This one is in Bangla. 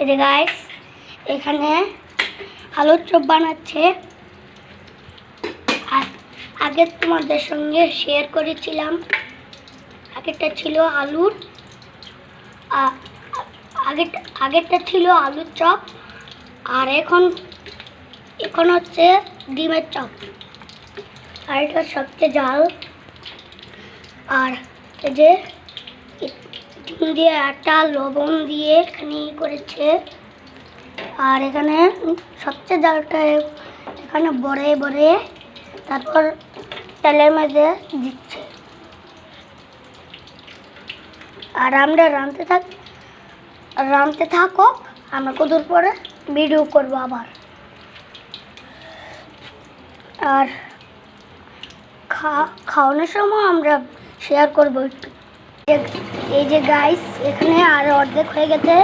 এই যে গাইস এখানে আলুর চপ বানাচ্ছে। আগে তোমাদের সঙ্গে শেয়ার করেছিলাম, আগেরটা ছিল আলুর আগেরটা ছিল আলুর চপ, আর এখন হচ্ছে ডিমের চপ। আর এটা সবচেয়ে জাল। আর এই যে ডিম দিয়ে আটা লবণ দিয়ে এখানে করেছে। আর এখানে সবচেয়ে জালটা এখানে বড়ে বড়ে তারপর তেলের মধ্যে দিচ্ছে। আর আমরা রাঁধতে থাকো, আমরা কতদূর পরে ভিডিও করবো আবার। আর খাওয়ানোর সময় আমরা শেয়ার করবো একটু। এই যে গাইস এখানে আর অর্ধেক হয়ে গেছে।